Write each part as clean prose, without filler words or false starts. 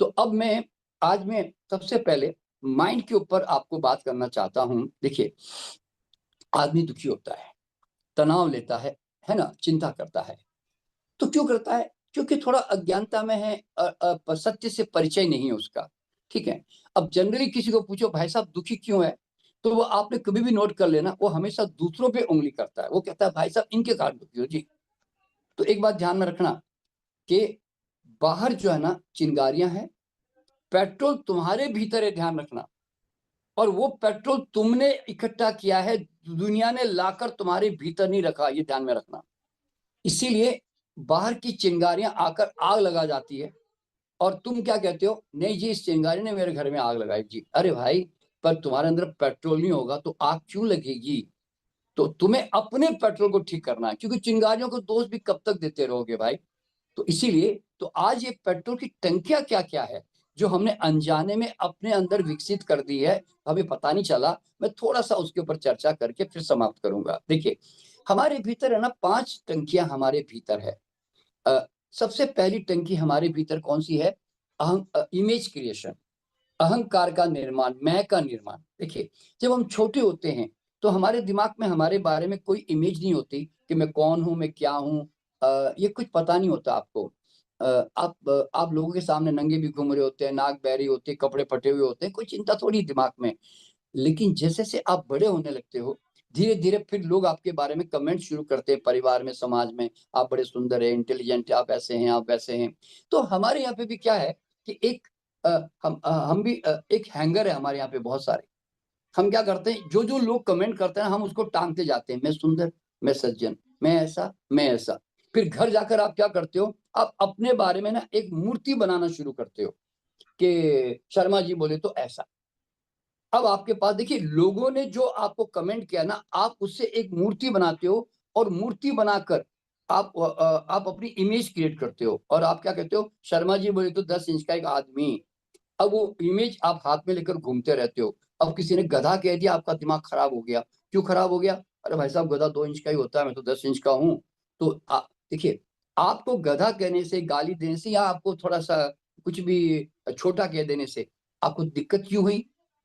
तो अब आज मैं सबसे पहले माइंड के ऊपर आपको बात करना चाहता हूँ। देखिए, आदमी दुखी होता है, तनाव लेता है ना? चिंता करता है। तो क्यों करता है? क्योंकि थोड़ा अज्ञानता में है, सत्य से परिचय नहीं है उसका, ठीक है? अब जनरली किसी को पूछो भाई साहब दुखी क्यों है? तो वो आपने कभी भी नोट कर लेना, वो हमेशा दूसरों पे उँगली करता है। वो कहता है भाई साहब इनके कारण दुखी हो जी। तो एक बात ध्यान में रखना कि बाहर जो है ना चिंगारियाँ हैं, पेट्रोल तुम्हारे भीतर है, ध्यान रखना। और वो पेट्रोल तुमने इकट्ठा किया है, दुनिया ने लाकर तुम्हारे भीतर नहीं रखा, ये ध्यान में रखना। इसीलिए बाहर की चिंगारियाँ आकर आग लगा जाती है और तुम क्या कहते हो? नहीं जी, इस चिंगारी ने मेरे घर में आग लगाई जी। अरे भाई, पर तुम्हारे अंदर पेट्रोल नहीं होगा तो आग क्यों लगेगी? तो तुम्हें अपने पेट्रोल को ठीक करना है, क्योंकि चिंगारियों को दोष भी कब तक देते रहोगे भाई? तो इसीलिए तो आज ये पेट्रोल की टंकियाँ क्या-क्या है, जो हमने अनजाने में अपने अंदर विकसित कर दी है, हमें पता नहीं चला। मैं थोड़ा-सा उसके ऊपर चर्चा करके फिर समाप्त करूँगा। देखिए, हमारे भीतर है ना 5 टंकियाँ हमारे भीतर है। अ, सबसे पहली टंकी हमारे भीतर कौन-सी है? इमेज क्रिएशन, अहंकार का निर्माण, मैं का निर्माण। देखिए, जब हम छोटे होते हैं, तो हमारे दिमाग में हमारे बारे में कोई इमेज नहीं होती कि मैं कौन हूँ, मैं क्या हूँ? ये कुछ पता नहीं होता आपको। आप लोगों के सामने नंगे भी घूम रहे होते हैं, नाक बह रही होती है, कपड़े फटे हुए होते हैं, कोई चिंता थोड़ी दिमाग में। लेकिन जैसे-जैसे आप बड़े होने लगते हो, धीरे-धीरे फिर लोग आपके बारे में कमेंट शुरू करते हैं परिवार में, समाज में, आप बड़े सुंदर हैं, इंटेलिजेंट हैं, आप ऐसे हैं, आप वैसे हैं। तो हमारे यहाँ पे भी क्या है कि हम भी एक हैंगर है हमारे यहाँ पे बहुत सारे। हम क्या करते हैं, जो-जो लोग कमेंट करते हैं, हम उसको टाँगते जाते हैं, मैं सुंदर, मैं सज्जन, मैं ऐसा, मैं ऐसा। फिर घर जाकर आप क्या करते हो, आप अपने बारे में ना एक मूर्ति बनाना शुरू करते हो कि शर्मा जी बोले तो ऐसा। अब आपके पास देखिए लोगों ने जो आपको कमेंट किया ना, आप उससे एक मूर्ति बनाते हो और मूर्ति बनाकर आप अपनी इमेज क्रिएट करते हो और आप क्या कहते हो, शर्मा जी बोले तो 10 इंच का एक आदमी। अब वो इमेज आप हाथ में लेकर घूमते रहते हो। अब किसी ने गधा कह दिया, आपका दिमाग खराब हो गया। क्यों खराब हो गया? अरे भाई साहब गधा 2 इंच का ही होता है, मैं तो 10 इंच का हूँ। तो देखिए, आपको गधा कहने से, गाली देने से या आपको थोड़ा-सा कुछ भी छोटा कह देने से आपको दिक्कत क्यों हुई?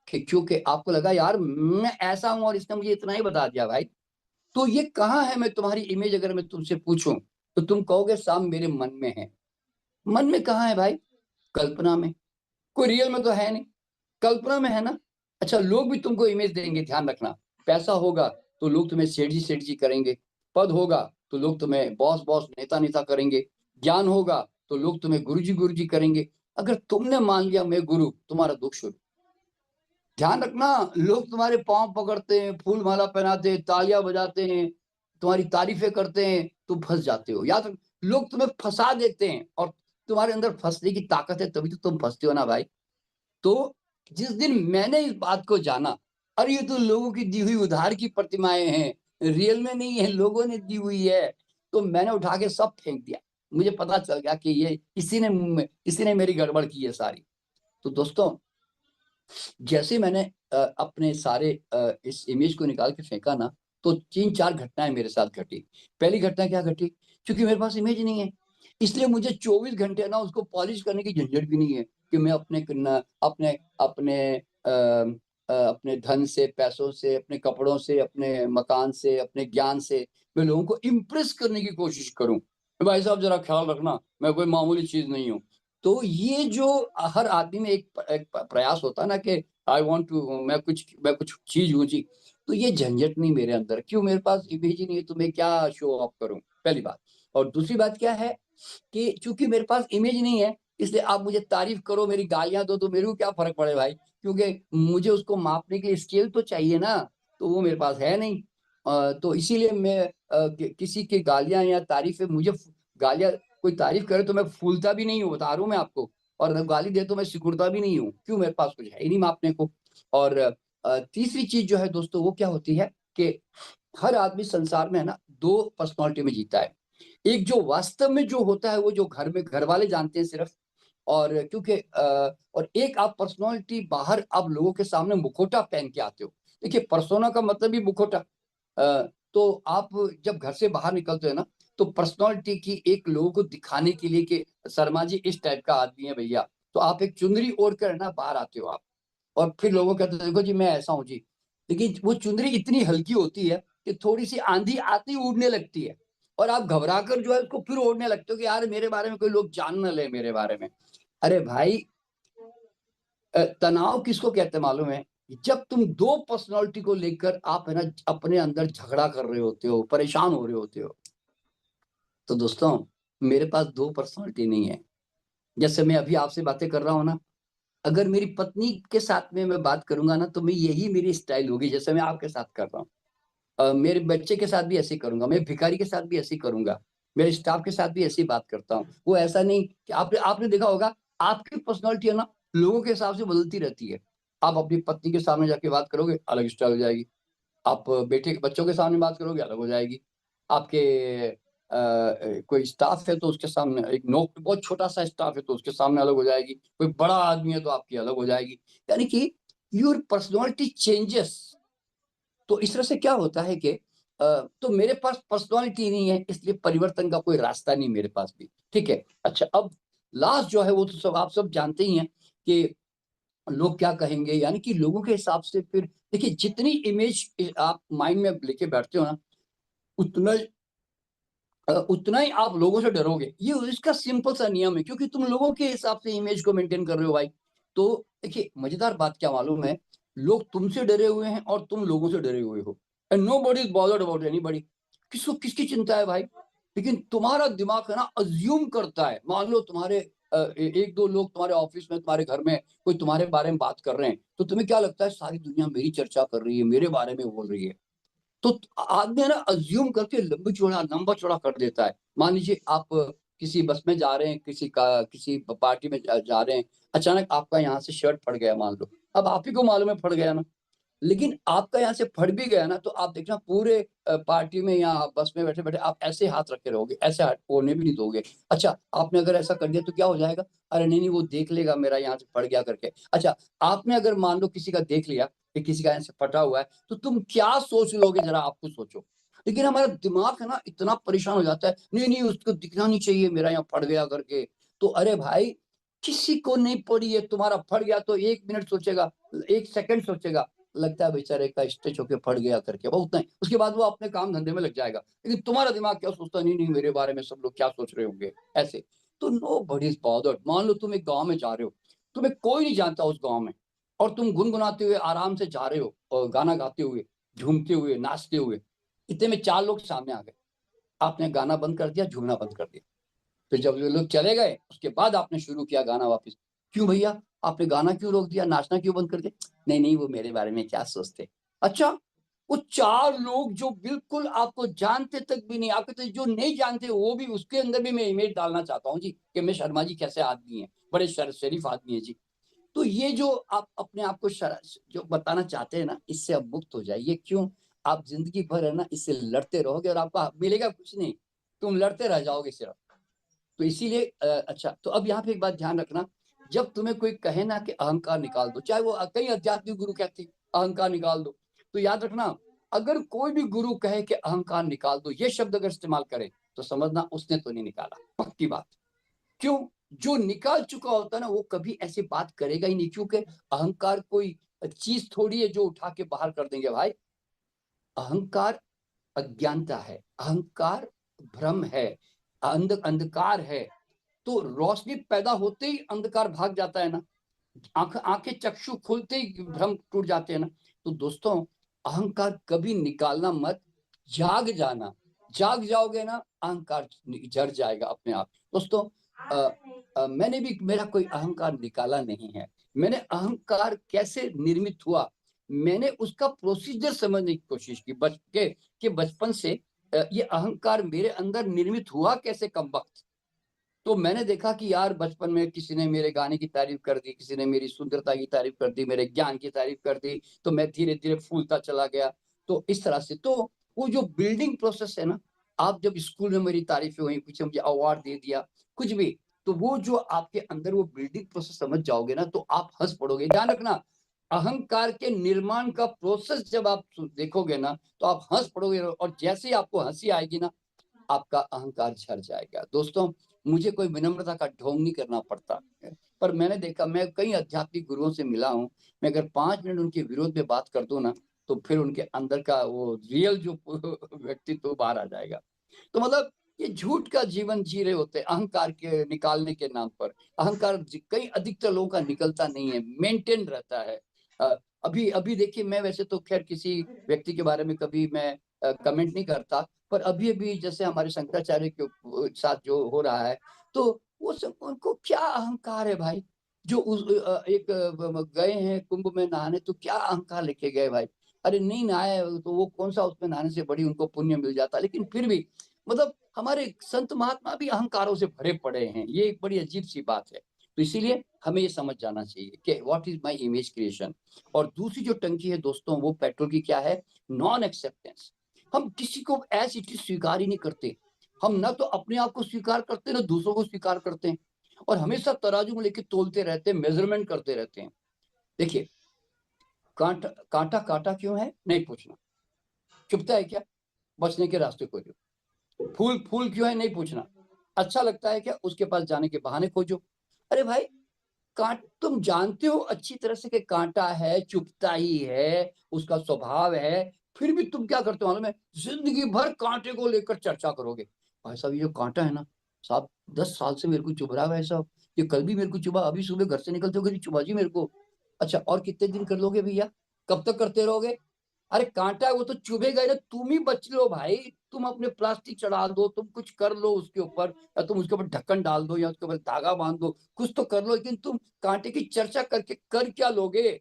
कि क्योंकि आपको लगा यार मैं ऐसा हूँ और इसने मुझे इतना ही बता दिया भाई। तो ये कहाँ है, मैं तुम्हारी इमेज अगर मैं तुमसे पूछूँ, तो तुम कहोगे साहब मेरे मन में है। मन में कहाँ है भाई? कल्पना में। कोई रियल में तो है नहीं, कल्पना में है ना। अच्छा, लोग भी तुमको इमेज देंगे, ध्यान रखना। पैसा होगा तो लोग तुम्हें सेठ जी करेंगे, पद होगा तो लोग तुम्हें बॉस, नेता करेंगे, ज्ञान होगा तो लोग तुम्हें गुरु जी करेंगे। अगर तुमने मान लिया मैं गुरु, तुम्हारा दुःख शुरू। ध्यान रखना, लोग तुम्हारे पाँव पकड़ते हैं, फूल माला पहनाते हैं, तालियाँ बजाते हैं, तुम्हारी तारीफ़ें करते हैं, तुम फँस जाते हो। याद रख, लोग तुम्हें फँसा देते हैं और तुम्हारे अंदर फँसने की ताकत है तभी तो तुम फँसते हो ना भाई। तो जिस दिन मैंने इस बात को जाना, अरे ये तो लोगों की दी हुई उधार की प्रतिमाएँ हैं, रियल में नहीं है, लोगों ने दी हुई है। तो मैंने उठा के सब फेंक दिया। मुझे पता चल गया कि ये इसी ने मेरी गड़बड़ की है सारी। तो दोस्तों, जैसे मैंने अपने सारे इस इमेज को निकाल के फेंका ना, तो 3-4 घटनाएँ मेरे साथ घटी। पहली घटना क्या घटी? क्योंकि मेरे पास इमेज नहीं है, इसलिए मुझे 24 घंटे ना उसको पॉलिश करने की झंझट भी नहीं है कि मैं अपने कन अपने अपने अपने धन से, पैसों से, अपने कपड़ों से, अपने मकान से, अपने ज्ञान से मैं लोगों को इम्प्रेस करने की कोशिश करूँ। भाई साहब ज़रा ख़्याल रखना, मैं कोई मामूली चीज़ नहीं हूँ। तो ये जो हर आदमी में एक प्रयास होता है ना कि आई वांट टू, मैं कुछ चीज़ हूँ जी। तो ये झंझट नहीं मेरे अंदर, क्यों? मेरे पास इमेज ही नहीं है तो मैं क्या शो ऑफ करूँ? पहली बात। और दूसरी बात क्या है कि चूँकि मेरे पास इमेज नहीं है, इसलिए आप मुझे तारीफ़ करो, मेरी गालियाँ दो, तो मेरे को क्या फ़र्क पड़े भाई? क्योंकि मुझे उसको मापने के लिए स्केल तो चाहिए ना, तो वो मेरे पास है नहीं। तो इसीलिए मैं किसी की गालियाँ या तारीफ़ें मुझे फ गालियाँ कोई तारीफ़ करे तो मैं फूलता भी नहीं हूँ, बता रहा हूँ मैं आपको। और गाली दे तो मैं सिकुड़ता भी नहीं हूँ, क्यों? मेरे पास कुछ है ही नहीं मापने को। और तीसरी चीज़ जो है दोस्तों वो क्या होती है कि हर आदमी संसार में है ना 2 पर्सनैलिटी में जीता है। एक जो वास्तव में जो होता है वो जो घर में घरवाले जानते हैं सिर्फ़, और क्योंकि और एक आप पर्सनैलिटी बाहर आप लोगों के सामने मुखौटा पहन के आते हो। देखिए पर्सोना का मतलब ही मुखौटा। तो आप जब घर से बाहर निकलते हो ना, तो पर्सनैलिटी की एक लोगों को दिखाने के लिए कि शर्मा जी इस टाइप का आदमी है भैया। तो आप एक चुनरी ओढ़ कर ना बाहर आते हो आप, और फिर लोगों कहते हैं देखो जी मैं ऐसा हूँ जी, लेकिन वो चुनरी इतनी हल्की होती है कि थोड़ी सी आंधी आती ही उड़ने लगती है, और आप घबरा कर जो है उसको फिर ओढ़ने लगते हो कि यार मेरे बारे में कोई लोग जान ना ले मेरे बारे में। अरे भाई, तनाव किसको कहते हैं मालूम है? जब तुम दो पर्सनालिटी को लेकर आप है ना अपने अंदर झगड़ा कर रहे होते हो, परेशान हो रहे होते हो। तो दोस्तों, मेरे पास दो पर्सनालिटी नहीं है। जैसे मैं अभी आपसे बातें कर रहा हूँ ना, अगर मेरी पत्नी के साथ में मैं बात करूंगा ना, तो मैं यही मेरी स्टाइल होगी जैसे मैं आपके साथ कर रहा हूँ। मेरे बच्चे के साथ भी ऐसे ही करूंगा, मैं भिखारी के साथ भी ऐसे ही करूंगा, मेरे स्टाफ के साथ भी ऐसी बात करता हूँ। वो ऐसा नहीं कि आपने आपने देखा होगा, आपकी पर्सनालिटी है ना लोगों के हिसाब से बदलती रहती है। आप अपनी पत्नी के सामने जाके बात करोगे, अलग स्टाइल हो जाएगी। आप बेटे बच्चों के सामने बात करोगे, अलग हो जाएगी। आपके कोई स्टाफ है तो उसके सामने, एक नौक बहुत छोटा-सा स्टाफ है तो उसके सामने अलग हो जाएगी। कोई बड़ा आदमी है तो आपकी अलग हो जाएगी। यानी कि योर पर्सनैलिटी चेंजेस। तो इस तरह से क्या होता है कि तो मेरे पास पर्सनैलिटी नहीं है, इसलिए परिवर्तन का कोई रास्ता नहीं मेरे पास भी। ठीक है? अच्छा, अब लास्ट जो है वो तो सब आप सब जानते ही हैं कि लोग क्या कहेंगे, यानी कि लोगों के हिसाब से फिर देखिए जितनी इमेज आप माइंड में लेके बैठते हो ना, उतना उतना ही आप लोगों से डरोगे। ये इसका सिंपल सा नियम है, क्योंकि तुम लोगों के हिसाब से इमेज को मेंटेन कर रहे हो भाई। तो देखिए मजेदार बात क्या मालूम है, लोग तुमसे डरे हुए हैं और तुम लोगों से डरे हुए हो, and nobody is bothered about anybody. किसको किसकी चिंता है भाई? लेकिन तुम्हारा दिमाग है ना अज्यूम करता है। मान लो तुम्हारे एक दो लोग तुम्हारे ऑफिस में, तुम्हारे घर में कोई तुम्हारे बारे में बात कर रहे हैं, तो तुम्हें क्या लगता है सारी दुनिया मेरी चर्चा कर रही है, मेरे बारे में बोल रही है। तो आदमी है ना अज्यूम करके लंबा-चौड़ा कर देता है। मान लीजिए आप किसी बस में जा रहे हैं, किसी पार्टी में जा रहे हैं, अचानक आपका यहाँ से शर्ट फट गया मान लो। अब आप ही को मालूम है फट गया ना, लेकिन आपका यहाँ से फट भी गया ना, तो आप देखना पूरे पार्टी में या बस में बैठे-बैठे आप ऐसे हाथ रखे रहोगे, ऐसे हाथ होने भी नहीं दोगे। अच्छा, आपने अगर ऐसा कर दिया तो क्या हो जाएगा? अरे नहीं, नहीं वो देख लेगा मेरा यहाँ से फट गया करके। अच्छा, आपने अगर मान लो किसी का देख लिया कि किसी का यहाँ से फटा हुआ है, तो तुम क्या सोच लोगे ज़रा आप खुद सोचो। लेकिन हमारा दिमाग है ना इतना परेशान हो जाता है, नहीं, नहीं उसको दिखना नहीं चाहिए मेरा यहाँ फट गया करके। तो अरे भाई, किसी को नहीं पड़ी है, तुम्हारा फट गया तो 1 मिनट सोचेगा, 1 सेकंड सोचेगा, लगता है बेचारे का स्ट्रेच होके फट गया करके, वो उतना ही। उसके बाद वो अपने काम धंधे में लग जाएगा। लेकिन तुम्हारा दिमाग क्या सोचता है, नहीं, नहीं मेरे बारे में सब लोग क्या सोच रहे होंगे, ऐसे। तो नोबडी इज़ बॉदर्ड। मान लो तुम एक गाँव में जा रहे हो, तुम्हें कोई नहीं जानता उस गाँव में, और तुम गुनगुनाते हुए आराम से जा रहे हो और गाना गाते हुए, झूमते हुए, नाचते हुए। इतने में 4 लोग सामने आ गए। आपने गाना बंद कर दिया, झूमना बंद कर दिया। फिर जब वो लोग चले गए, उसके बाद आपने शुरू किया गाना वापस। क्यों भैया, आपने गाना क्यों रोक दिया, नाचना क्यों बंद कर दिया? नहीं, नहीं वो मेरे बारे में क्या सोचते। अच्छा, वो 4 लोग जो बिल्कुल आपको जानते तक भी नहीं, आपको तो जो नहीं जानते वो भी, उसके अंदर भी मैं इमेज डालना चाहता हूँ जी, कि मैं शर्मा जी कैसे आदमी हैं, बड़े शरीफ आदमी हैं जी। तो ये जो आप अपने आप को जो बताना चाहते हैं ना, इससे आप मुक्त हो जाइए। क्यों? आप ज़िंदगी भर है ना इससे लड़ते रहोगे और आपको मिलेगा कुछ नहीं, तुम लड़ते रह जाओगे सिर्फ। तो इसीलिए अच्छा, तो अब यहाँ पे एक बात ध्यान रखना, जब तुम्हें कोई कहे ना कि अहंकार निकाल दो, चाहे वो कई आध्यात्मिक गुरु कहते हैं अहंकार निकाल दो, तो याद रखना, अगर कोई भी गुरु कहे कि अहंकार निकाल दो, ये शब्द अगर इस्तेमाल करे, तो समझना उसने तो नहीं निकाला, पक्की बात। क्यों? जो निकाल चुका होता है ना, वो कभी ऐसी बात करेगा ही नहीं, क्योंकि अहंकार कोई चीज़ थोड़ी है जो उठा के बाहर कर देंगे भाई। अहंकार अज्ञानता है, अहंकार भ्रम है, अंधकार है। तो रोशनी पैदा होते ही अंधकार भाग जाता है ना, आंखें चक्षु खुलते ही भ्रम टूट जाते हैं ना। तो दोस्तों, अहंकार कभी निकालना मत, जाग जाना। जाग जाओगे ना, अहंकार जड़ जाएगा अपने आप। दोस्तों, मैंने भी मेरा कोई अहंकार निकाला नहीं है। मैंने अहंकार कैसे निर्मित हुआ, मैंने उसका प्रोसीजर समझने की कोशिश की कि बचपन से ये अहंकार मेरे अंदर निर्मित हुआ कैसे कम वक्त। तो मैंने देखा कि यार बचपन में किसी ने मेरे गाने की तारीफ कर दी, किसी ने मेरी सुंदरता की तारीफ कर दी, मेरे ज्ञान की तारीफ कर दी, तो मैं धीरे-धीरे फूलता चला गया। तो इस तरह से तो वो जो बिल्डिंग प्रोसेस है ना, आप जब स्कूल में मेरी तारीफ़ें हुई, कुछ मुझे अवार्ड दे दिया, कुछ भी, तो वो जो आपके अंदर वो बिल्डिंग प्रोसेस समझ जाओगे ना, तो आप हँस पड़ोगे। ध्यान रखना, अहंकार के निर्माण का प्रोसेस जब आप देखोगे ना, तो आप हँस पड़ोगे, और जैसे ही आपको हँसी आएगी ना, आपका अहंकार झड़ जाएगा। दोस्तों, मुझे कोई विनम्रता का ढोंग नहीं करना पड़ता। पर मैंने देखा, मैं कई आध्यात्मिक गुरुओं से मिला हूँ, मैं अगर 5 मिनट उनके विरोध में बात कर दूं ना, तो फिर उनके अंदर का वो रियल जो व्यक्तित्व बाहर आ जाएगा। तो मतलब ये झूठ का जीवन जी रहे होते हैं अहंकार के निकालने के नाम पर। अहंकार कई अधिकतर लोगों का निकलता नहीं है, मेंटेन रहता है। अभी अभी देखिए, मैं वैसे तो खैर किसी व्यक्ति के बारे में कभी मैं कमेंट नहीं करता, पर अभी अभी जैसे हमारे शंकराचार्य के साथ जो हो रहा है, तो वो सब उनको क्या अहंकार है भाई, जो गए हैं कुंभ में नहाने, तो क्या अहंकार लेके गए भाई? अरे नहीं नहाए तो वो कौन सा उसमें नहाने से बड़ी उनको पुण्य मिल जाता, लेकिन फिर भी मतलब हमारे संत महात्मा भी अहंकारों से भरे पड़े हैं। ये एक बड़ी अजीब सी बात है। तो इसीलिए हमें ये समझ जाना चाहिए कि what is my image creation. और दूसरी जो टंकी है दोस्तों, वो पेट्रोल की क्या है? Non acceptance. हम किसी को एज इट इज स्वीकार ही नहीं करते। हम ना तो अपने आप को स्वीकार करते, ना दूसरों को स्वीकार करते हैं, और हमेशा तराजू में लेके तोलते रहते हैं, मेजरमेंट करते रहते हैं। देखिए, कांटा कांटा काटा क्यों है नहीं पूछना, चुभता है क्या? बचने के रास्ते खोजो। फूल फूल क्यों है नहीं पूछना, अच्छा लगता है क्या? उसके पास जाने के बहाने खोजो। अरे भाई, तुम जानते हो अच्छी तरह से कि कांटा है, चुभता ही है, उसका स्वभाव है, फिर भी तुम क्या करते हो मालूम है? जिंदगी भर कांटे को लेकर चर्चा करोगे। भाई साहब, ये जो कांटा है ना साहब, 10 साल से मेरे को चुभ रहा है भाई साहब, ये कल भी मेरे को चुभा, अभी सुबह घर से निकलते हो चुभा जी मेरे को। अच्छा, और कितने दिन कर लोगे भैया? कब तक करते रहोगे? अरे कांटा है वो तो चुभेगा ही ना, तुम ही बच लो भाई। तुम अपने प्लास्टिक चढ़ा दो, तुम कुछ कर लो उसके ऊपर, या तुम उसके ऊपर ढक्कन डाल दो, या उसके ऊपर धागा बांध दो, कुछ तो कर लो, लेकिन तुम कांटे की चर्चा करके कर क्या लोगे?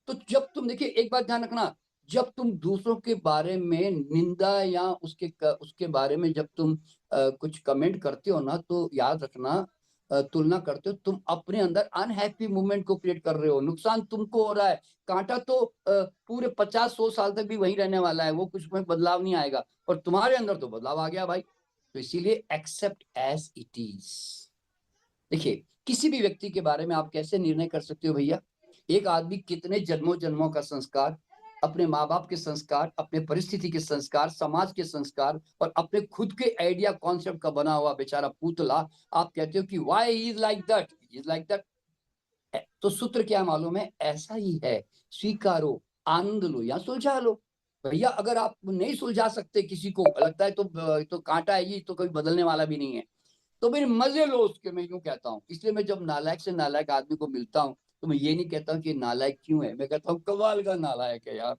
तो जब तुम देखिए, एक बात ध्यान रखना, जब तुम दूसरों के बारे में निंदा या उसके बारे में जब तुम कुछ कमेंट करते हो ना, तो याद रखना, तुलना करते हो, तुम अपने अंदर अनहैप्पी मूवमेंट को क्रिएट कर रहे हो, नुकसान तुमको हो रहा है। कांटा तो पूरे 50-100 साल तक भी वही रहने वाला है, वो कुछ में बदलाव नहीं आएगा, और तुम्हारे अंदर तो बदलाव आ गया भाई। तो इसीलिए एक्सेप्ट एज इट इज। देखिए, किसी भी व्यक्ति के बारे में आप कैसे निर्णय कर सकते हो भैया? एक आदमी कितने जन्मों जन्मों का संस्कार, अपने माँ बाप के संस्कार, अपने परिस्थिति के संस्कार, समाज के संस्कार, और अपने खुद के आइडिया कॉन्सेप्ट का बना हुआ बेचारा पुतला, आप कहते हो कि why is like that, is like that. तो सूत्र क्या मालूम है? ऐसा ही है, स्वीकारो, आनंद लो या सुलझा लो। भैया अगर आप नहीं सुलझा सकते, किसी को लगता है तो कांटा है, ये तो कभी बदलने वाला भी नहीं है, तो मेरे मजे लो उसके, मैं यूं कहता हूँ। इसलिए मैं जब नालायक से नालायक आदमी को मिलता हूँ, तो मैं ये नहीं कहता हूँ कि नालायक क्यों है, मैं कहता हूँ कमाल का नालायक है यार,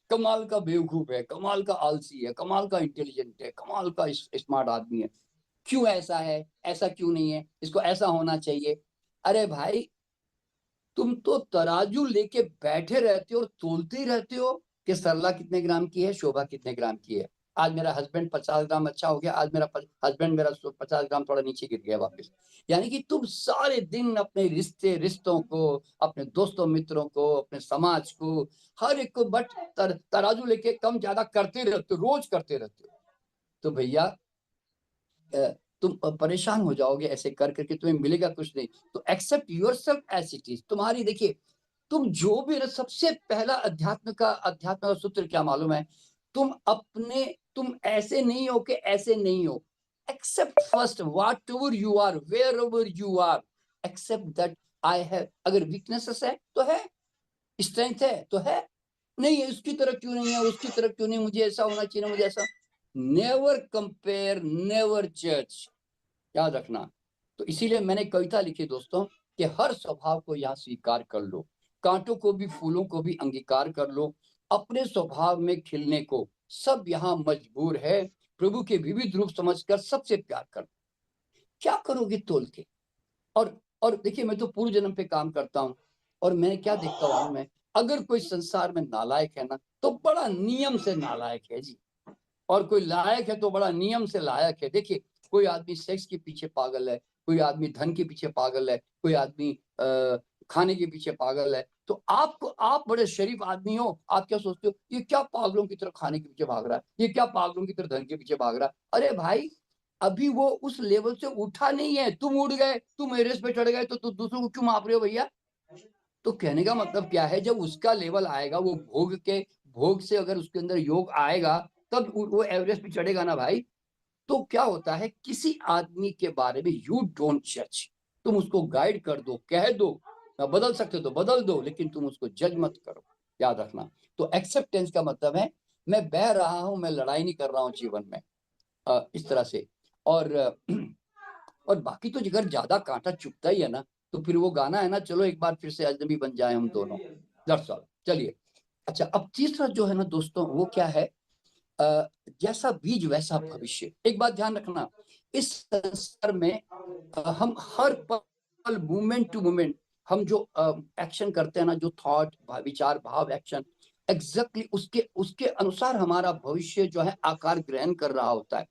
कमाल का बेवकूफ है, कमाल का आलसी है, कमाल का इंटेलिजेंट है, कमाल का स्मार्ट आदमी है। क्यों ऐसा है, ऐसा क्यों नहीं है, इसको ऐसा होना चाहिए। अरे भाई, तुम तो तराजू लेके बैठे रहते हो और तोलते ही रहते हो कि सरला कितने ग्राम की है, शोभा कितने ग्राम की है। आज मेरा हस्बैंड 50 ग्राम अच्छा हो गया, आज मेरा हस्बैंड मेरा 50 ग्राम थोड़ा नीचे गिर गया वापस। यानी कि तुम सारे दिन अपने रिश्तों को, अपने दोस्तों मित्रों को, अपने समाज को, हर एक को बट तराजू लेके कम ज्यादा करते रहते हो, रोज करते रहते हो। तो भैया, तुम परेशान हो जाओगे, ऐसे कर करके तुम्हें मिलेगा कुछ नहीं। तो accept yourself as it is. तुम्हारी देखिए, तुम जो भी सबसे पहला अध्यात्म का सूत्र क्या मालूम है? तुम ऐसे नहीं हो कि ऐसे नहीं हो। Accept first whatever you are, wherever you are, accept that I have. अगर वीकनेसेस है तो है, स्ट्रेंथ है तो है, नहीं है उसकी तरह क्यों नहीं है, उसकी तरह क्यों नहीं, मुझे ऐसा होना चाहिए ना, मुझे ऐसा। नेवर कंपेयर, नेवर जज, याद रखना। तो इसीलिए मैंने कविता लिखी दोस्तों, कि हर स्वभाव को यहाँ स्वीकार कर लो, कांटों को भी फूलों को भी अंगीकार कर लो, अपने स्वभाव में खिलने को सब यहाँ मजबूर है, प्रभु के विविध रूप समझकर सबसे प्यार कर। क्या करोगे तोल के? और देखिए, मैं तो पूर्व जन्म पे काम करता हूँ, और मैं क्या देखता हूँ मालूम है? अगर कोई संसार में नालायक है ना, तो बड़ा नियम से नालायक है जी, और कोई लायक है तो बड़ा नियम से लायक है। देखिए, कोई आदमी सेक्स के पीछे पागल है, कोई आदमी धन के पीछे पागल है, कोई आदमी खाने के पीछे पागल है, तो आप बड़े शरीफ आदमी हो, आप क्या सोचते हो ये क्या पागलों की तरह खाने के पीछे भाग रहा है, ये क्या पागलों की तरह धन के पीछे भाग रहा है? अरे भाई, अभी वो उस लेवल से उठा नहीं है, तुम उड़ गए, तुम एवरेस्ट पे चढ़ गए, तो तुम दूसरों को क्यों माप रहे हो भैया? तो कहने का मतलब क्या है, जब उसका लेवल आएगा, वो भोग से अगर उसके अंदर योग आएगा, तब वो एवरेस्ट पे चढ़ेगा ना भाई। तो क्या होता है, किसी आदमी के बारे में यू डोंट जज, तुम उसको गाइड कर दो, कह दो, बदल सकते हो तो बदल दो, लेकिन तुम उसको जज मत करो, याद रखना। तो एक्सेप्टेंस का मतलब है मैं बह रहा हूं, मैं लड़ाई नहीं कर रहा हूं जीवन में, इस तरह से। और और बाकी तो अगर ज्यादा कांटा चुभता ही है ना, तो फिर वो गाना है ना, चलो एक बार फिर से अजनबी बन जाए हम दोनों, दैट्स ऑल। चलिए, अच्छा, अब तीसरा जो है ना दोस्तों, वो क्या है, जैसा बीज वैसा भविष्य। एक बात ध्यान रखना, इस संसार में हम हर पल, मोमेंट टू मोमेंट, हम जो एक्शन करते हैं ना, जो थॉट, विचार, भाव, एक्शन, एग्जैक्टली उसके उसके अनुसार हमारा भविष्य जो है आकार ग्रहण कर रहा होता है।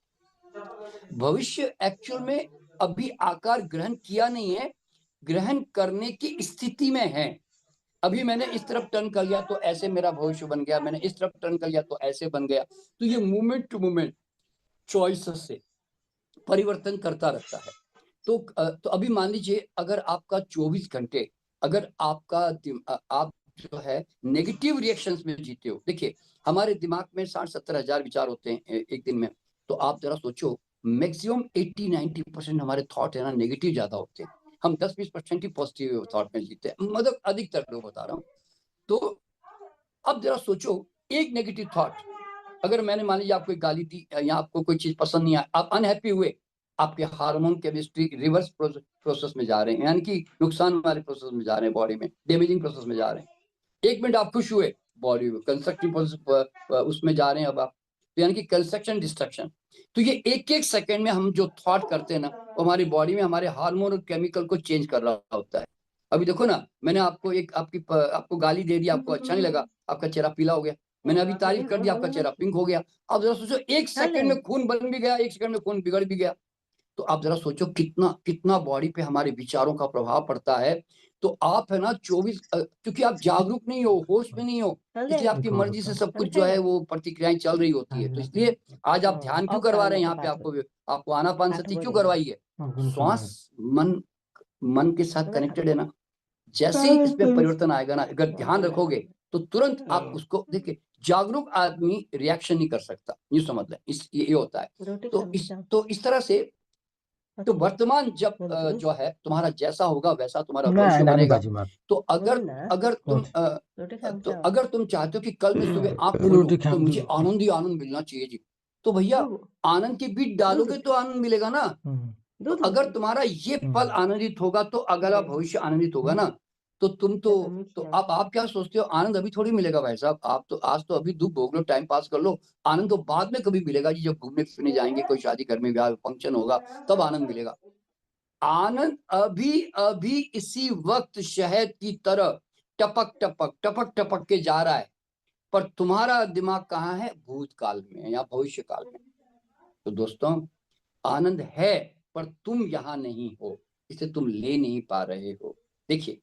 भविष्य एक्चुअल में अभी आकार ग्रहण किया नहीं है, ग्रहण करने की स्थिति में है। अभी मैंने इस तरफ टर्न कर लिया तो ऐसे मेरा भविष्य बन गया, मैंने इस तरफ टर्न कर लिया तो ऐसे बन गया। तो ये मूवमेंट टू मूवमेंट चॉइसेस से परिवर्तन करता रहता है। तो अभी मान लीजिए, अगर आपका 24 घंटे, अगर आप जो है नेगेटिव रिएक्शंस में जीते हो, देखिए हमारे दिमाग में 60-70 हजार विचार होते हैं एक दिन में। तो आप जरा सोचो, मैक्सिमम 80-90% हमारे थॉट है ना नेगेटिव ज्यादा होते हैं, हम 10-20% ही पॉजिटिव थॉट में जीते हैं, मतलब अधिकतर लोग बता रहा हूँ। तो अब जरा सोचो, एक नेगेटिव थॉट, अगर मैंने मान लीजिए आपको एक गाली दी या आपको कोई चीज पसंद नहीं आई, आप अनहैप्पी हुए, आपके हार्मोन केमिस्ट्री रिवर्स प्रोसेस में जा रहे हैं, यानी कि नुकसान वाले प्रोसेस में जा रहे हैं, बॉडी में डैमेजिंग प्रोसेस में जा रहे हैं। एक मिनट आप खुश हुए, बॉडी में कंस्ट्रक्टिव उसमें जा रहे हैं अब आप, तो यानी कि कंस्ट्रक्शन डिस्ट्रक्शन। तो ये एक एक सेकंड में हम जो थॉट करते हैं ना, वो हमारी बॉडी में हमारे हार्मोन और केमिकल को चेंज कर रहा होता है। अभी देखो ना, मैंने आपको एक आपको गाली दे दी, आपको अच्छा नहीं लगा, आपका चेहरा पीला हो गया। मैंने अभी तारीफ कर दी, आपका चेहरा पिंक हो गया। अब जरा सोचो, एक सेकंड में खून बन भी गया, एक सेकंड में खून बिगड़ भी गया। तो आप जरा सोचो कितना कितना बॉडी पे हमारे विचारों का प्रभाव पड़ता है। तो आप है ना 24, क्योंकि आप जागरूक नहीं हो, होश में नहीं हो, इसलिए आपकी मर्जी से सब कुछ जो है वो प्रतिक्रियाएं चल रही होती है। तो इसलिए आज आप ध्यान क्यों करवा रहे हैं यहाँ पे, आपको आनापान सती क्यों करवाई है? श्वास, मन मन के साथ कनेक्टेड है ना। जैसे ही इसमें परिवर्तन आएगा ना, अगर ध्यान रखोगे, तो तुरंत आप उसको देखिए। जागरूक आदमी रिएक्शन नहीं कर सकता, ये समझ लें, ये होता है। तो इस तरह से, तो वर्तमान जब जो है तुम्हारा जैसा होगा वैसा तुम्हारा भविष्य बनेगा। तो अगर तुम चाहते हो कि कल मैं सुबह आंख खोलूं तो मुझे आनंद ही आनंद मिलना चाहिए जी, तो भैया आनंद के बीज डालोगे तो आनंद मिलेगा ना। तो अगर तुम्हारा ये पल आनंदित होगा तो अगला भविष्य आनंदित होगा ना। तो तो अब आप क्या सोचते हो, आनंद अभी थोड़ी मिलेगा भाई साहब, आप तो आज तो अभी दुख भोग लो, टाइम पास कर लो। आनंद तो बाद में कभी मिलेगा जी, जब घूमने फिरने जाएंगे, कोई शादी घर में ब्याह फंक्शन होगा, तब आनंद मिलेगा। आनंद अभी अभी इसी वक्त शहद की तरह टपक टपक टपक टपक के जा रहा है, पर तुम्हारा दिमाग कहाँ है, भूतकाल में या भविष्य काल में। तो दोस्तों, आनंद है, पर तुम यहाँ नहीं हो, इसे तुम ले नहीं पा रहे हो। देखिए,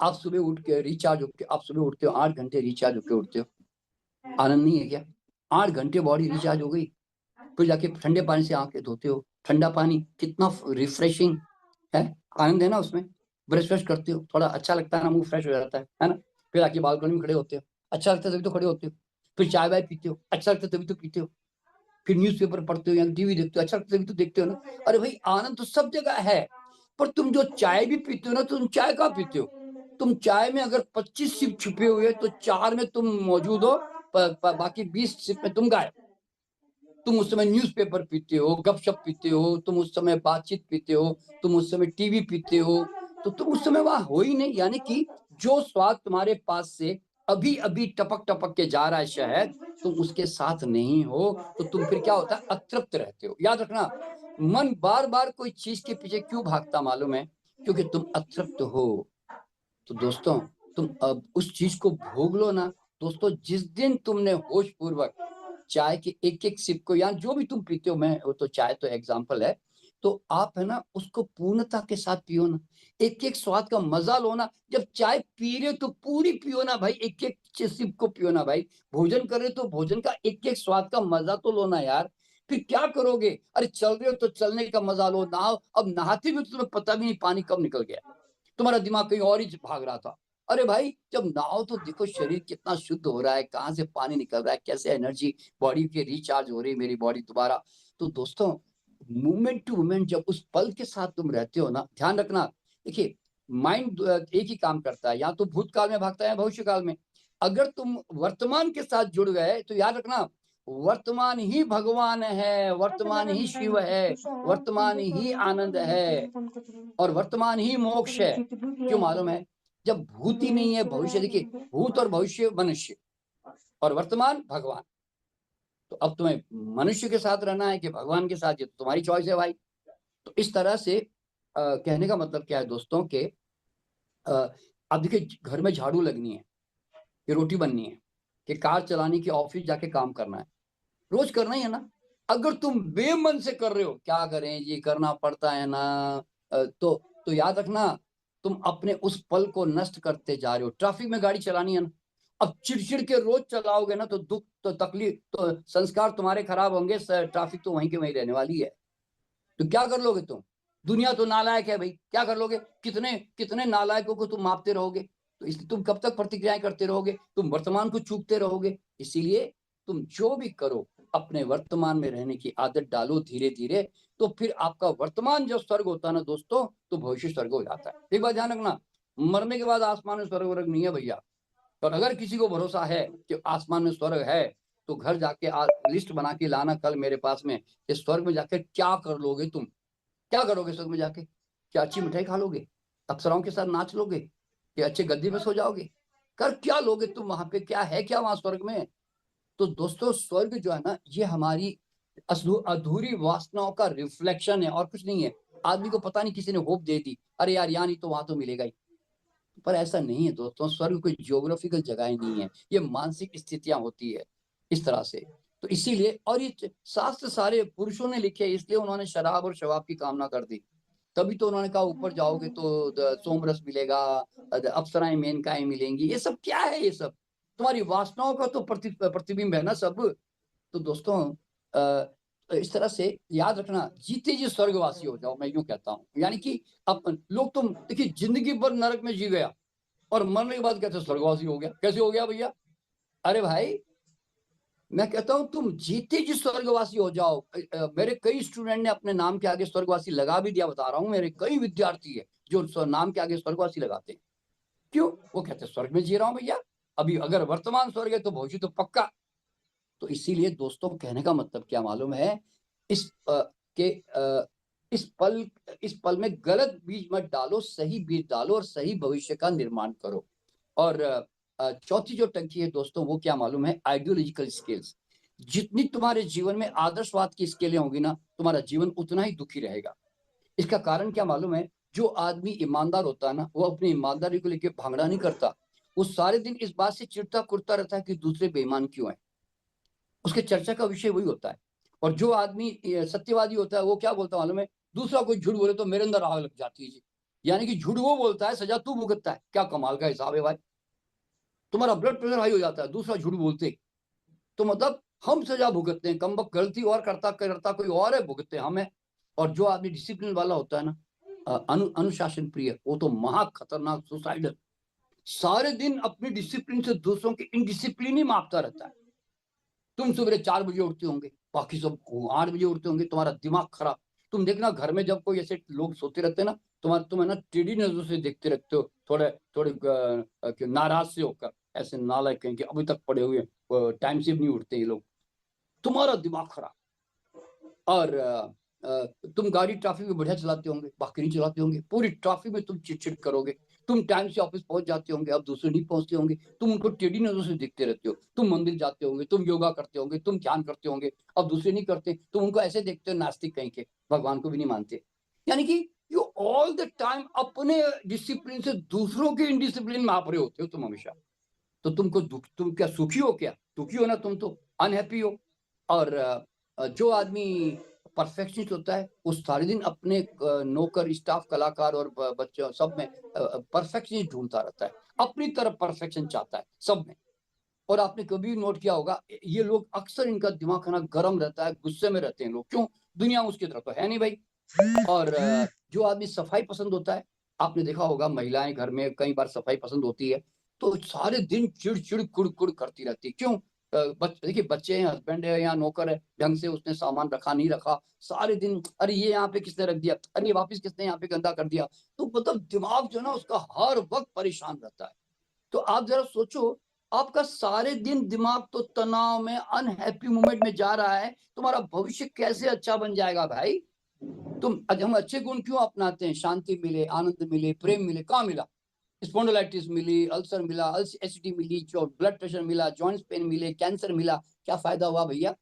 आप सुबह उठ के रिचार्ज होके, आप सुबह उठते हो 8 घंटे रिचार्ज होके उठते हो, आनंद नहीं है क्या? 8 घंटे बॉडी रिचार्ज हो गई, फिर जाके ठंडे पानी से आंखें धोते हो, ठंडा पानी कितना रिफ्रेशिंग है, आनंद है ना उसमें। ब्रश व्रश करते हो, थोड़ा अच्छा लगता है ना, मुंह फ्रेश हो जाता है ना। फिर आके बालकनी में खड़े होते हो, अच्छा लगता है तभी तो खड़े होते हो। फिर चाय वाय पीते हो, अच्छा लगता है तभी तो पीते हो। फिर न्यूज़पेपर पढ़ते हो या टीवी देखते हो, अच्छा लगता है तभी तो देखते हो ना। अरे भाई, आनंद तो सब जगह है, पर तुम जो चाय भी पीते हो ना, तुम चाय कहाँ पीते हो? तुम चाय में अगर 25 सिप छुपे हुए तो 4 में तुम मौजूद हो, बाकी 20 सिप में तुम गायब। तुम उस समय न्यूज़पेपर पीते हो, गपशप पीते हो, तुम उस समय बातचीत पीते हो, तुम उस समय टीवी पीते हो, तो तुम उस समय वहां हो ही नहीं। यानी कि जो स्वाद तुम्हारे पास से अभी अभी टपक टपक के जा रहा है शहद, तुम उसके साथ नहीं हो, तो तुम फिर क्या होता है, अतृप्त रहते हो। याद रखना, मन बार बार कोई चीज के पीछे क्यों भागता मालूम है? क्योंकि तुम अतृप्त हो। तो दोस्तों, तुम अब उस चीज को भोग लो ना। दोस्तों, जिस दिन तुमने होश पूर्वक चाय के एक एक सिप को, या जो भी तुम पीते हो, मैं वो तो चाय तो एग्जाम्पल है, तो आप है ना उसको पूर्णता के साथ पियो ना, एक एक स्वाद का मजा लो ना। जब चाय पी रहे हो तो पूरी पियो ना भाई, एक एक सिप को पियो ना भाई। भोजन कर रहे हो तो भोजन का एक एक स्वाद का मजा तो लो ना यार। फिर क्या करोगे? अरे चल रहे हो तो चलने का मजा लो, नहाओ, अब नहाते भी तो तुम्हें पता भी नहीं पानी कब निकल गया, तुम्हारा दिमाग कहीं और ही भाग रहा था। अरे भाई, जब नहाओ तो देखो शरीर कितना शुद्ध हो रहा है, कहाँ से पानी निकल रहा है, कैसे एनर्जी बॉडी की रिचार्ज हो रही है, मेरी बॉडी दोबारा तो दोस्तों मोमेंट टू मोमेंट जब उस पल के साथ तुम रहते हो ना, ध्यान रखना, देखिए माइंड एक ही काम करता है, या तो भूतकाल में भागता है या भविष्य काल में। अगर तुम वर्तमान के साथ जुड़ गए तो याद रखना, वर्तमान ही भगवान है, वर्तमान ही शिव है, वर्तमान ही आनंद है और वर्तमान ही मोक्ष है। क्यों मालूम है? जब भूत ही नहीं है भविष्य, देखिए भूत और भविष्य मनुष्य और वर्तमान भगवान। तो अब तुम्हें मनुष्य के साथ रहना है कि भगवान के साथ, ये तो तुम्हारी चॉइस है भाई। तो इस तरह से कहने का मतलब क्या है दोस्तों के अब देखिए घर में झाड़ू लगनी है, कि रोटी बननी है, कि कार चलानी, कि ऑफिस जाके काम करना है, रोज करना ही है ना। अगर तुम बेमन से कर रहे हो, क्या करें ये करना पड़ता है ना, तो याद रखना तुम अपने उस पल को नष्ट करते जा रहे हो। ट्रैफिक में गाड़ी चलानी है ना, अब चिड़चिड़ के रोज चलाओगे ना तो दुख, तो तकलीफ, तो संस्कार तुम्हारे खराब होंगे, ट्रैफिक तो वहीं के वहीं रहने वाली है। तो क्या कर लोगे तुम? दुनिया तो नालायक है भाई, क्या कर लोगे? कितने कितने नालायकों को तुम मापते रहोगे? तो इसलिए तुम कब तक प्रतिक्रियाएं करते रहोगे? तुम वर्तमान को चूकते रहोगे। इसीलिए तुम जो भी करो अपने वर्तमान में रहने की आदत डालो धीरे धीरे, तो फिर आपका वर्तमान जो स्वर्ग होता है ना दोस्तों, तो भविष्य स्वर्ग हो जाता है। एक बात ध्यान रखना, मरने के बाद आसमान में स्वर्ग वर्ग नहीं है भैया। और अगर किसी को भरोसा है कि आसमान में स्वर्ग है, तो घर जाके लिस्ट बना के लाना कल मेरे पास में, कि स्वर्ग में जाके क्या कर लोगे तुम। क्या करोगे स्वर्ग में जाके? क्या अच्छी मिठाई खा लोगे? अप्सराओं के साथ नाच लोगे? कि अच्छे गद्दी में सो जाओगे? कर क्या लोगे तुम वहां पे? क्या है क्या वहां स्वर्ग में? तो दोस्तों स्वर्ग जो है ना, ये हमारी अधूरी वासनाओं का रिफ्लेक्शन है और कुछ नहीं है। आदमी को पता नहीं किसी ने होप दे दी, अरे यार यहाँ नहीं तो वहां तो मिलेगा ही। पर ऐसा नहीं है दोस्तों, स्वर्ग कोई जियोग्राफिकल जगह ही नहीं है, ये मानसिक स्थितियां होती है इस तरह से। तो इसीलिए, और ये शास्त्र सारे पुरुषों ने लिखे, इसलिए उन्होंने शराब और शवाब की कामना कर दी। तभी तो उन्होंने कहा ऊपर जाओगे तो सोमरस मिलेगा, अप्सराएं मेनकाएं मिलेंगी। ये सब क्या है? ये सब तुम्हारी वासनाओं का तो प्रतिबिंब है ना सब। तो दोस्तों इस तरह से याद रखना, जीते जी स्वर्गवासी हो जाओ, मैं यूं कहता हूँ। यानी कि अब लोग, तुम देखिए जिंदगी भर नरक में जी गया और मरने के बाद कहते स्वर्गवासी हो गया। कैसे हो गया भैया? अरे भाई, मैं कहता हूं तुम जीते जी स्वर्गवासी हो जाओ। मेरे कई स्टूडेंट ने अपने नाम के आगे स्वर्गवासी लगा भी दिया, बता रहा हूं। मेरे कई विद्यार्थी है जो नाम के आगे स्वर्गवासी लगाते हैं। क्यों? वो कहते हैं स्वर्ग में जी रहा हूं भैया, अभी अगर वर्तमान स्वर्ग है तो भविष्य तो पक्का। तो इसीलिए दोस्तों कहने का मतलब क्या मालूम है, इस के इस पल में गलत बीज मत डालो, सही बीज डालो और सही भविष्य का निर्माण करो। और चौथी जो टंकी है दोस्तों, वो क्या मालूम है, आइडियोलॉजिकल स्किल्स। जितनी तुम्हारे जीवन में आदर्शवाद की स्किलें होंगी ना, तुम्हारा जीवन उतना ही दुखी रहेगा। इसका कारण क्या मालूम है, जो आदमी ईमानदार होता है ना, वो अपनी ईमानदारी को लेकर भागना नहीं करता। वो सारे दिन इस बात से चिढ़ता कुड़ता रहता है कि दूसरे बेईमान क्यों है। उसके चर्चा का विषय वही होता है। और जो आदमी सत्यवादी होता है, वो क्या बोलता है मालूम है, दूसरा कोई झूठ बोले तो मेरे अंदर आग लग जाती है जी। यानी कि झूठ वो बोलता है, सजा तू भुगतता है। क्या कमाल का हिसाब है भाई। तुम्हारा ब्लड प्रेशर हाई हो जाता है दूसरा झूठ बोलते, तो मतलब हम सजा भुगतते हैं। कम वक्त गलती और करता करता कोई और है, भुगतते हैं हमें। और जो आदमी डिसिप्लिन वाला होता है ना, अनुशासन प्रिय, वो तो महा खतरनाक सुसाइडल, सारे दिन अपनी डिसिप्लिन से दूसरों की इनडिसिप्लिन ही मापता रहता है। तुम सुबह 4 बजे उठते होंगे, बाकी सब 8 बजे उठते होंगे, तुम्हारा दिमाग खराब। तुम देखना घर में जब कोई ऐसे लोग सोते रहते हैं ना, तुम है ना टेढ़ी नजरों से देखते रहते हो, थोड़े थोड़े नाराज से होकर, ऐसे नालायक कहेंगे अभी तक पड़े हुए, टाइम से भी नहीं उठते ये लोग। तुम्हारा दिमाग खराब। और तुम गाड़ी ट्रैफिक में बढ़िया चलाते होंगे, बाकी नहीं चलाते होंगे, पूरी ट्रैफिक में तुम चिड़चिड़ करोगे। तुम टाइम से ऑफिस पहुंच जाते होंगे, अब दूसरे नहीं पहुंचते होंगे, तुम उनको टेढ़ी नजरों से देखते रहते हो। तुम मंदिर जाते होंगे, तुम योगा करते होंगे, तुम ध्यान करते होंगे, अब दूसरे नहीं करते, तुम उनको ऐसे देखते हो नास्तिक कहीं के, भगवान को भी नहीं मानते। यानी कि यू ऑल द टाइम अपने डिसिप्लिन से दूसरों के इनडिसिप्लिन में आप रहे होते हो तुम हमेशा। तो तुमको दुख, तुम क्या सुखी हो? क्या दुखी हो ना, तुम तो अनहैप्पी हो। और जो आदमी परफेक्शनिस्ट होता है, वो सारे दिन अपने नौकर स्टाफ कलाकार और बच्चों सब में परफेक्शनिस्ट ढूंढता रहता है, अपनी तरफ परफेक्शन चाहता है सब में। और आपने कभी नोट किया होगा, ये लोग अक्सर, इनका दिमाग खाना गर्म रहता है, गुस्से में रहते हैं लोग। क्यों? दुनिया उसकी तरफ तो है नहीं भाई। और जो आदमी सफाई पसंद होता है, आपने देखा होगा महिलाएं घर में कई बार सफाई पसंद होती है, तो सारे दिन चिड़ चिड़ कुड़ कुड़ करती रहती। क्यों? देखिए बच्चे हैं, हस्बैंड है या नौकर है, ढंग से उसने सामान रखा नहीं रखा, सारे दिन अरे ये यहाँ पे किसने रख दिया, अरे वापस किसने यहाँ पे गंदा कर दिया, तो मतलब दिमाग जो है ना उसका हर वक्त परेशान रहता है। तो आप जरा सोचो, आपका सारे दिन दिमाग तो तनाव में, अनहैप्पी मोमेंट में जा रहा है, तुम्हारा भविष्य कैसे अच्छा बन जाएगा भाई? हम अच्छे गुण क्यों अपनाते हैं? शांति मिले, आनंद मिले, प्रेम मिले, कहाँ मिला? स्पॉन्डिलाइटिस मिली, अल्सर मिला, एसिडिटी मिली, जो ब्लड प्रेशर मिला, जॉइंट्स पेन मिले, कैंसर मिला, क्या फायदा हुआ भैया?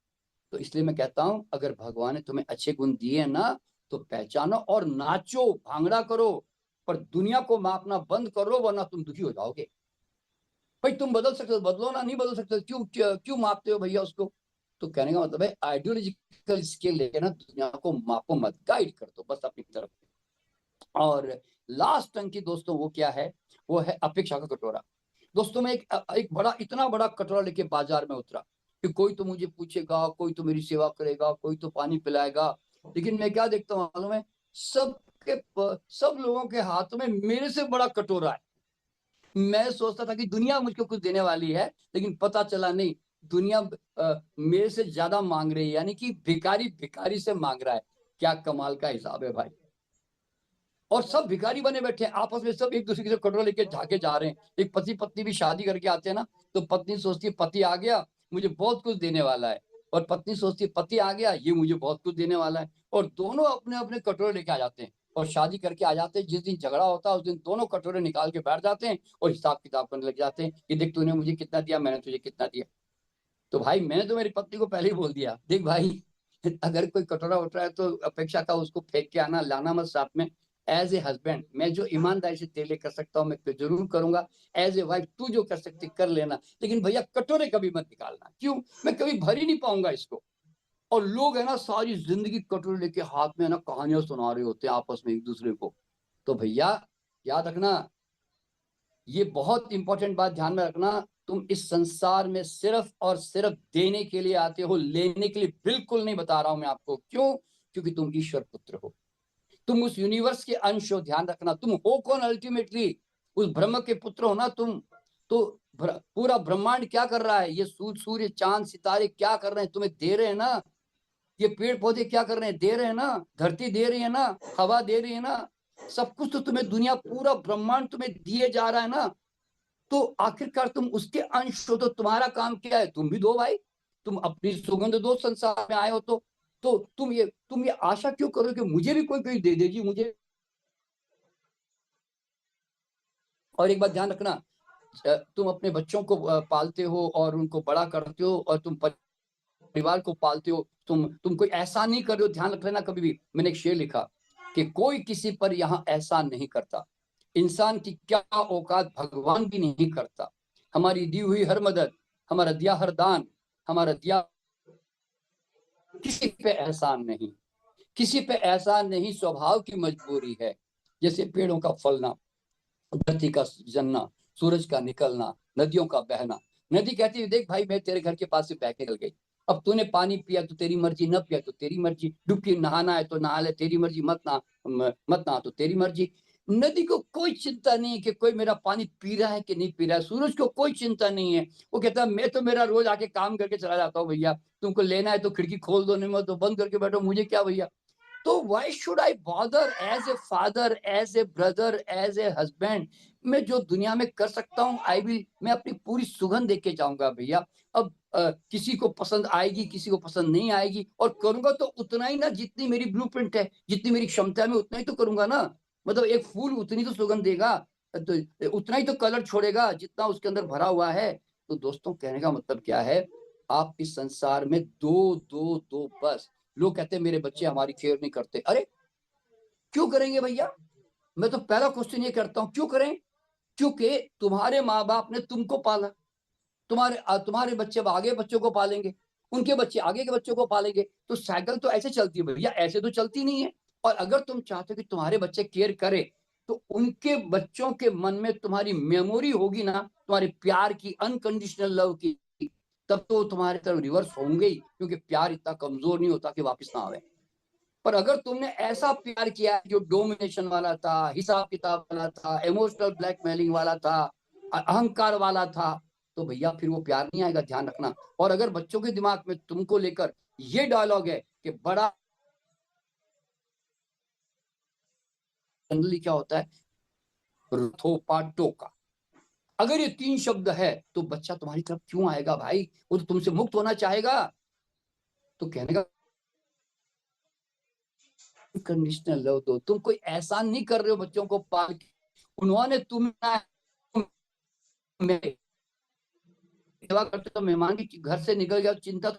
तो इसलिए मैं कहता हूं, अगर भगवान ने तुम्हें अच्छे गुण दिए ना, तो पहचानो और नाचो, भांगड़ा करो, पर दुनिया को मापना बंद करो, वरना तुम दुखी हो जाओगे। भाई तुम बदल सकते हो, बदलो ना, नहीं बदल सकते, क्यों क्यों मापते हो भैया उसको? तो कहने का मतलब है, आइडियोलॉजिकल स्केल लेके ना दुनिया को मापो मत, गाइड कर दो बस अपनी तरफ। और लास्ट टंकी दोस्तों वो क्या है? वो है अपेक्षा का कटोरा। दोस्तों मैं एक बड़ा, इतना बड़ा कटोरा लेके बाजार में उतरा कि कोई तो मुझे पूछेगा, कोई तो मेरी सेवा करेगा, कोई तो पानी पिलाएगा। लेकिन मैं क्या देखता हूँ मालूम है? सब लोगों के हाथ में मेरे से बड़ा कटोरा है। मैं सोचता था कि दुनिया मुझको कुछ देने वाली है, लेकिन पता चला नहीं, दुनिया मेरे से ज्यादा मांग रही है, यानी कि भिखारी भिखारी से मांग रहा है। क्या कमाल का हिसाब है भाई! और सब भिखारी बने बैठे हैं आपस में, सब एक दूसरे के कटोरा लेके झाके जा रहे हैं। एक पति पत्नी भी शादी करके आते हैं ना, तो पत्नी सोचती है पति आ गया मुझे बहुत कुछ देने वाला है, और पत्नी सोचती है पति आ गया ये मुझे बहुत कुछ देने वाला है, और दोनों अपने अपने कटोरे लेके आ जाते हैं और शादी करके आ जाते हैं। जिस दिन झगड़ा होता है उस दिन दोनों कटोरे निकाल के बैठ जाते हैं और हिसाब किताब करने लग जाते हैं कि देख तूने मुझे कितना दिया, मैंने तुझे कितना दिया। तो भाई मैंने तो मेरी पत्नी को पहले ही बोल दिया, देख भाई अगर कोई कटोरा उठ रहा है तो अपेक्षा का उसको फेंक के आना, लाना मत साथ में। एज ए हस्बैंड मैं जो ईमानदारी से तेरे लिए कर सकता हूँ मैं तो जरूर करूंगा। एज ए वाइफ तू जो कर सकती कर लेना, लेकिन भैया कटोरे कभी मत निकालना। क्यों? मैं कभी भर ही नहीं पाऊंगा इसको। और लोग है ना सारी जिंदगी कटोरे लेके हाथ में है ना कहानियां सुना रहे होते हैं आपस में एक दूसरे को। तो भैया याद रखना, ये बहुत इंपॉर्टेंट बात ध्यान में रखना, तुम इस संसार में सिर्फ और सिर्फ देने के लिए आते हो, लेने के लिए बिल्कुल नहीं। बता रहा हूं मैं आपको क्यों? क्योंकि तुम ईश्वर पुत्र हो, तुम उस यूनिवर्स के अंश हो। ध्यान रखना, तुम हो कौन अल्टीमेटली? उस ब्रह्म के पुत्र हो ना तुम। तो पूरा ब्रह्मांड क्या कर रहा है? ये सूर्य चांद सितारे क्या कर रहे हैं? तुम्हें दे रहे हैं ना। ये पेड़ पौधे क्या कर रहे हैं? दे रहे हैं ना। धरती दे रही है ना, हवा दे रही है ना। सब कुछ तो तुम्हें, दुनिया पूरा ब्रह्मांड तुम्हें दिए जा रहा है ना। तो आखिरकार तुम उसके अंश हो, तो तुम्हारा काम क्या है? तुम भी दो भाई, तुम अपनी सुगंध दो संसार में आए हो तो तुम ये आशा क्यों करो कि मुझे भी कोई कोई दे दे जी मुझे। और एक बात ध्यान रखना, तुम अपने बच्चों को पालते हो और उनको बड़ा करते हो, और तुम परिवार को पालते हो, तुम कोई एहसान नहीं कर रहे हो। ध्यान रख लेना, कभी भी मैंने एक शेर लिखा कि कोई किसी पर यहाँ एहसान नहीं करता, इंसान की क्या औकात भगवान भी नहीं करता। हमारी दी हुई हर मदद, हमारा दिया हर दान, हमारा दिया किसी पे एहसान नहीं, किसी पे एहसान नहीं, स्वभाव की मजबूरी है। जैसे पेड़ों का फलना, धरती का जलना, सूरज का निकलना, नदियों का बहना। नदी कहती है देख भाई मैं तेरे घर के पास से बह के निकल गई, अब तूने पानी पिया तो तेरी मर्जी, न पिया तो तेरी मर्जी, डुबकी नहाना है तो नहा ले तेरी मर्जी, मत नहा तो तेरी मर्जी। नदी को कोई चिंता नहीं है कि कोई मेरा पानी पी रहा है कि नहीं पी रहा है। सूरज को कोई चिंता नहीं है, वो कहता है मैं तो मेरा रोज आके काम करके चला जाता हूँ भैया, तुमको लेना है तो खिड़की खोल दो, नहीं तो बंद करके बैठो, मुझे क्या भैया। तो why should I bother? As a father, as a brother, as a husband, मैं जो दुनिया में कर सकता हूँ आई विल, मैं अपनी पूरी सुगंध देके जाऊंगा भैया। अब किसी को पसंद आएगी, किसी को पसंद नहीं आएगी, और करूंगा तो उतना ही ना जितनी मेरी ब्लूप्रिंट है, जितनी मेरी क्षमता है मैं उतना ही तो करूंगा ना। मतलब एक फूल उतनी तो सुगंध देगा, तो उतना ही तो कलर छोड़ेगा जितना उसके अंदर भरा हुआ है। तो दोस्तों कहने का मतलब क्या है? आप इस संसार में दो दो दो बस। लोग कहते हैं मेरे बच्चे हमारी केयर नहीं करते। अरे क्यों करेंगे भैया? मैं तो पहला क्वेश्चन ये करता हूं, क्यों करें? क्योंकि तुम्हारे माँ बाप ने तुमको पाला, तुम्हारे बच्चे अब आगे बच्चों को पालेंगे, उनके बच्चे आगे के बच्चों को पालेंगे, तो साइकिल तो ऐसे चलती है भैया, ऐसे तो चलती नहीं है। और अगर तुम चाहते हो कि तुम्हारे बच्चे केयर करें, तो उनके बच्चों के मन में तुम्हारी मेमोरी होगी ना, तुम्हारे प्यार की, अनकंडीशनल लव की, तब तो तुम्हारे तरफ रिवर्स होंगे ही, क्योंकि प्यार इतना कमजोर नहीं होता कि वापस ना आवे। पर अगर तुमने ऐसा प्यार किया जो डोमिनेशन वाला था, हिसाब किताब वाला था, इमोशनल ब्लैकमेलिंग वाला था, अहंकार वाला था, तो भैया फिर वो प्यार नहीं आएगा, ध्यान रखना। और अगर बच्चों के दिमाग में तुमको लेकर ये डायलॉग है कि बड़ा जनरली क्या होता है, थोपा टोका, अगर ये 3 शब्द है तो बच्चा तुम्हारी तरफ क्यों आएगा भाई? वो तो तुमसे मुक्त होना चाहेगा। तो कहने का कंडीशनल लव दो, तुम कोई एहसान नहीं कर रहे हो बच्चों को पाल के, उन्होंने तुम्हें सेवा करते तो मेहमान की घर से निकल गया, चिंता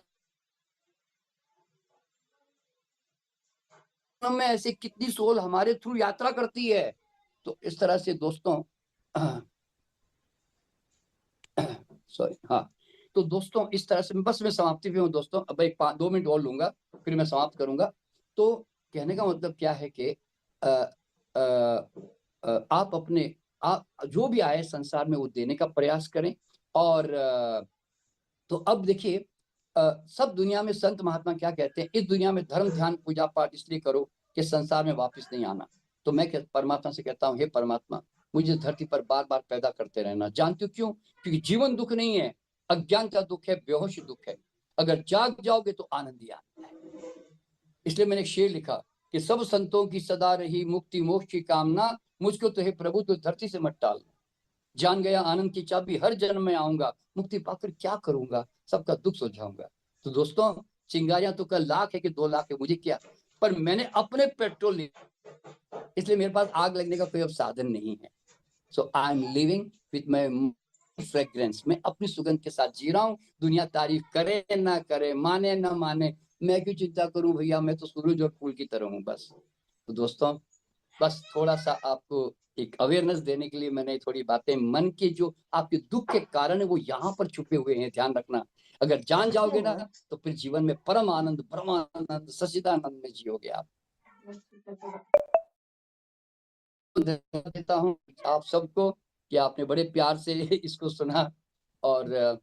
में ऐसे कितनी सोल हमारे थ्रू यात्रा करती है। तो इस तरह से दोस्तों सॉरी, हाँ, तो दोस्तों इस तरह से बस मैं समाप्ति पे हूँ दोस्तों, अब एक 2 मिनट और लूंगा फिर मैं समाप्त करूंगा। तो कहने का मतलब क्या है कि आप अपने, आप जो भी आए संसार में वो देने का प्रयास करें। और तो अब देखिए, सब दुनिया में संत महात्मा क्या कहते हैं, इस दुनिया में धर्म ध्यान पूजा पाठ इसलिए करो कि संसार में वापस नहीं आना। तो मैं परमात्मा से कहता हूँ, हे परमात्मा, मुझे धरती पर बार बार पैदा करते रहना। जानते हो क्यों? क्योंकि जीवन दुख नहीं है, अज्ञान का दुख है, बेहोश दुख है। अगर जाग जाओगे तो आनंद ही आनंद है। इसलिए मैंने एक शेर लिखा कि सब संतों की सदा रही मुक्ति मोक्ष की कामना, मुझको तो हे प्रभु तो धरती से मत टालना। जान गया आनंद की चाबी, हर जन्म में आऊंगा, मुक्ति पाकर क्या करूंगा, सबका दुख सुलझाऊंगा। तो दोस्तों, चिंगारियां तो कल लाख है कि 2 लाख है, मुझे क्या, पर मैंने अपने पेट्रोल, इसलिए मेरे पास आग लगने का कोई अब साधन नहीं है। So I am living with my fragrance, मैं अपनी सुगंध के साथ जी रहा हूँ। दुनिया तारीफ करे ना करे, माने ना माने, मैं क्यों चिंता करूं भैया, मैं तो सूरज और फूल की तरह हूँ बस। तो दोस्तों, बस थोड़ा सा आपको एक अवेयरनेस देने के लिए मैंने थोड़ी बातें, मन के जो आपके दुख के कारण है वो यहाँ पर छुपे हुए हैं, ध्यान रखना। अगर जान जाओगे ना तो फिर जीवन में परम आनंद, ब्रह्मानंद, सच्चिदानंद में जियोगे आप। धन्यवाद देता हूँ आप सबको कि आपने बड़े प्यार से इसको सुना। और